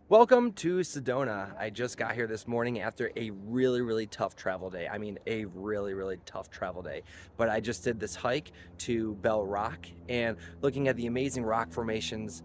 Welcome to Sedona. I just got here this morning after a really tough travel day. I mean, a really tough travel day. But I just did this hike to Bell Rock and looking at the amazing rock formations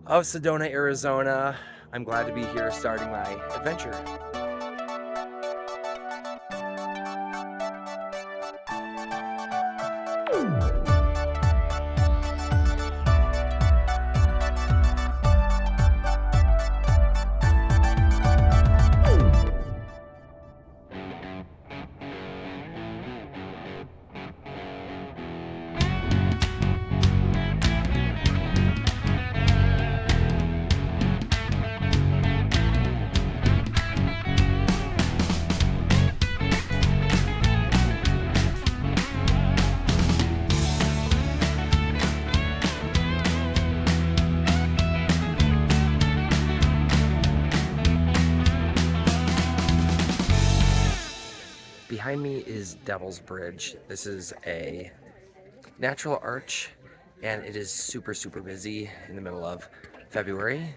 of Sedona, Arizona. I'm glad to be here starting my adventure. Behind me is Devil's Bridge. This is a natural arch and it is super busy in the middle of February.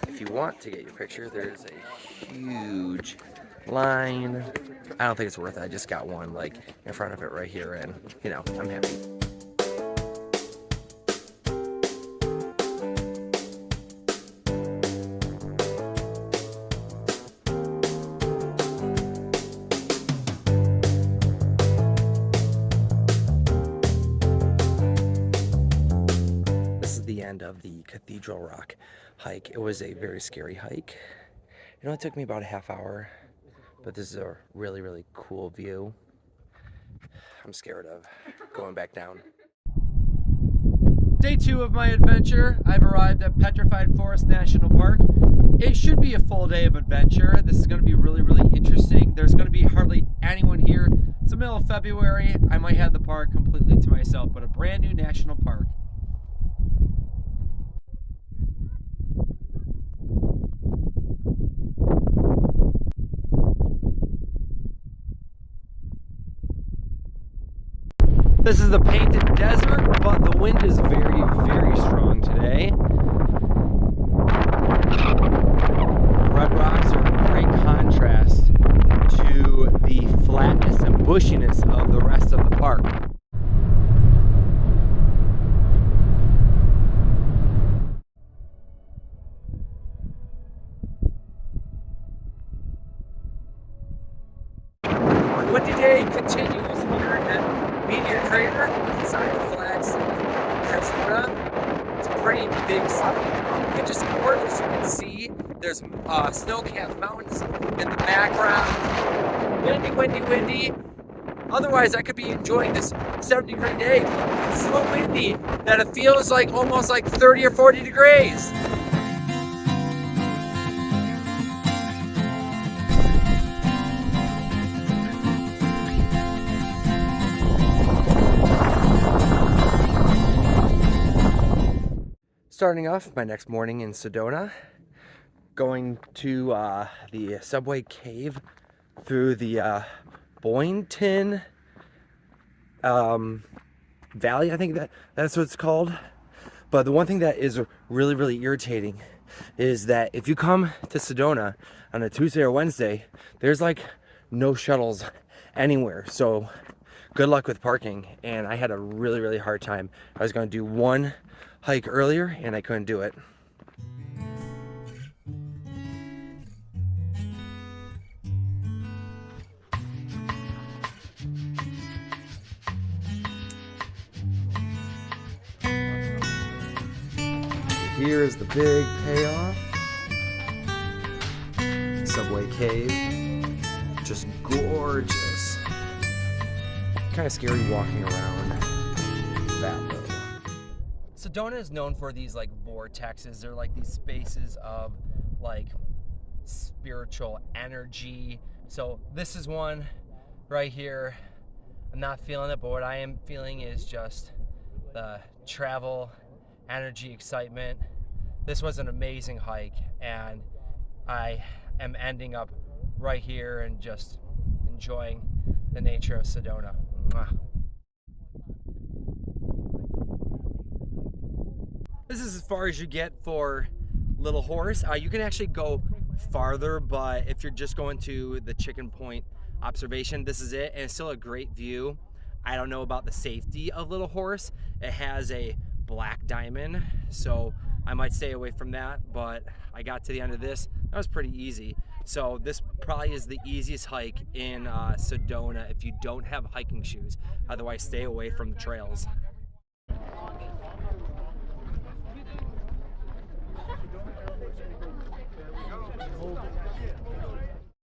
If you want to get your picture, there's a huge line. I don't think it's worth it. I just got one like in front of it right here and you know, I'm happy. The end of the Cathedral Rock hike. It was a very scary hike. It only took me about a half hour, but this is a really cool view. I'm scared of going back down. Day 2 of my adventure. I've arrived at Petrified Forest National Park. It should be a full day of adventure. This is going to be really interesting. There's going to be hardly anyone here. It's the middle of February. I might have the park completely to myself, but a brand new national park. This is the Painted Desert, but the wind is very strong today. Red rocks are a great contrast to the flatness and bushiness of the rest of the park. Windy day continues here at Meteor Crater inside the Flagstaff, Arizona. It's a pretty big site. It's just gorgeous. You can see there's snow-capped mountains in the background. Windy. Otherwise, I could be enjoying this 70-degree day. It's so windy that it feels like almost like 30 or 40 degrees. Starting off my next morning in Sedona, going to the subway cave through the Boynton Valley, I think that's what it's called. But the one thing that is really irritating is that if you come to Sedona on a Tuesday or Wednesday, there's like no shuttles anywhere. So good luck with parking. And I had a really hard time. I was going to do one hike earlier and I couldn't do it. Here is the big payoff. Subway cave. Just gorgeous. Kind of scary walking around that low. Sedona is known for these like vortexes. They're like these spaces of like spiritual energy. So this is one right here. I'm not feeling it, but what I am feeling is just the travel, energy, excitement. This was an amazing hike and I am ending up right here and just enjoying the nature of Sedona. Mwah. This is as far as you get for Little Horse. You can actually go farther, but if you're just going to the Chicken Point observation, this is it, and it's still a great view. I don't know about the safety of Little Horse. It has a black diamond, so I might stay away from that, but I got to the end of this. That was pretty easy. So this probably is the easiest hike in Sedona if you don't have hiking shoes. Otherwise, stay away from the trails.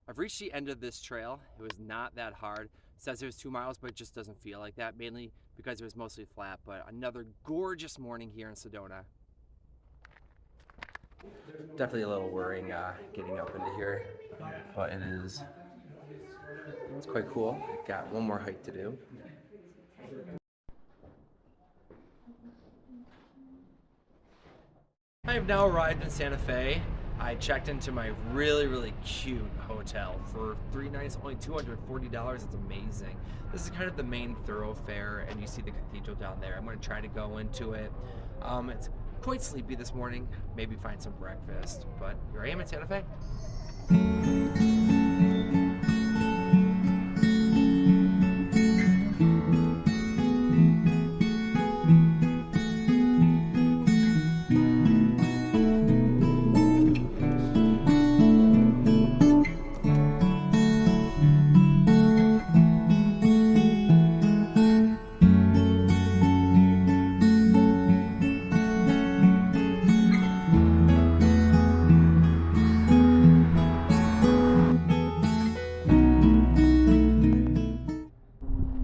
I've reached the end of this trail. It was not that hard. It says it was 2 miles, but it just doesn't feel like that, mainly because it was mostly flat. But another gorgeous morning here in Sedona. Definitely a little worrying getting up into here, but it's quite cool. Got one more hike to do. I have now arrived in Santa Fe. I checked into my really cute hotel for 3 nights, only $240. It's amazing. This is kind of the main thoroughfare, and you see the cathedral down there. I'm going to try to go into it. It's quite sleepy this morning. Maybe find some breakfast, but here I am in Santa Fe.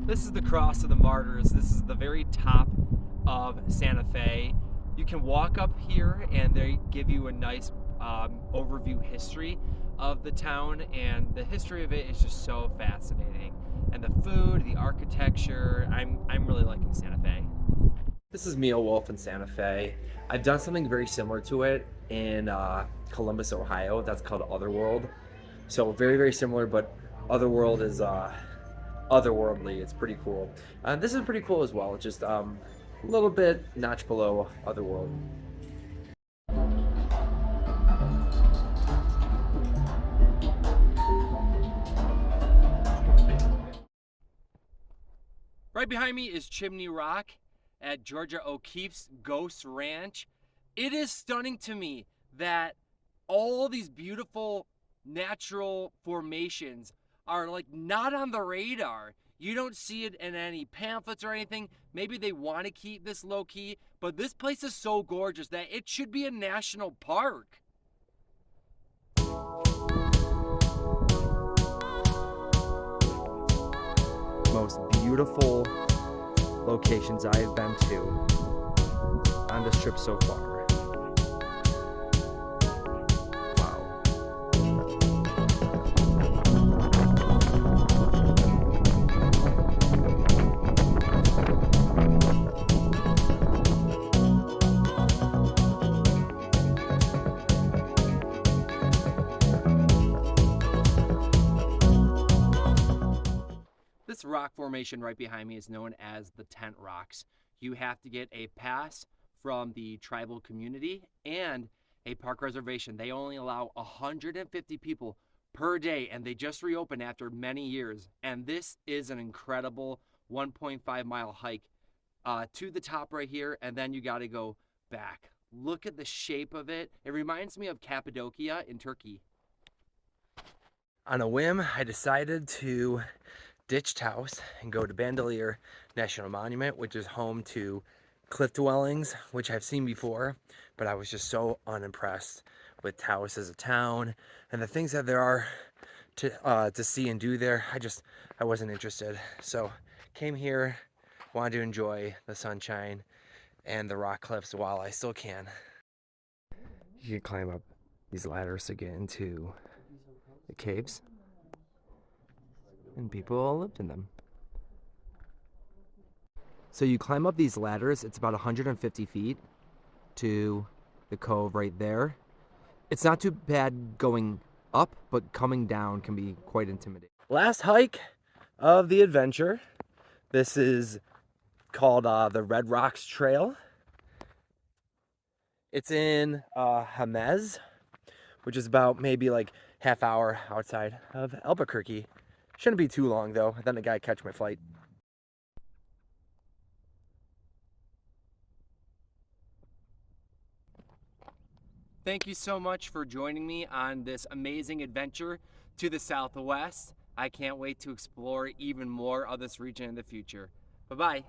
This is the Cross of the Martyrs. This is the very top of Santa Fe. You can walk up here and they give you a nice overview history of the town, and the history of it is just so fascinating. And the food, the architecture, I'm really liking Santa Fe. This is Mia Wolf in Santa Fe. I've done something very similar to it in Columbus, Ohio. That's called Otherworld. So very similar, but Otherworld is otherworldly. It's pretty cool. This is pretty cool as well. It's just a little bit notch below Otherworld. Right behind me is Chimney Rock at Georgia O'Keeffe's Ghost Ranch. It is stunning to me that all these beautiful natural formations are like not on the radar. You don't see it in any pamphlets or anything. Maybe they want to keep this low key, but this place is so gorgeous that it should be a national park. Most beautiful locations I have been to on this trip so far. This rock formation right behind me is known as the Tent Rocks. You have to get a pass from the tribal community and a park reservation. They only allow 150 people per day, and they just reopened after many years. And this is an incredible 1.5-mile hike to the top right here, and then you got to go back. Look at the shape of it. It reminds me of Cappadocia in Turkey. On a whim, I decided to ditch Taos and go to Bandelier National Monument, which is home to cliff dwellings, which I've seen before, but I was just so unimpressed with Taos as a town and the things that there are to see and do there. I wasn't interested. So came here, wanted to enjoy the sunshine and the rock cliffs while I still can. You can climb up these ladders to get into the caves, and people lived in them. So you climb up these ladders. It's about 150 feet to the cove right there. It's not too bad going up, but coming down can be quite intimidating. Last hike of the adventure. This is called the Red Rocks Trail. It's in Jemez, which is about maybe like half hour outside of Albuquerque. Shouldn't be too long though. Then the guy catch my flight. Thank you so much for joining me on this amazing adventure to the Southwest. I can't wait to explore even more of this region in the future. Bye-bye.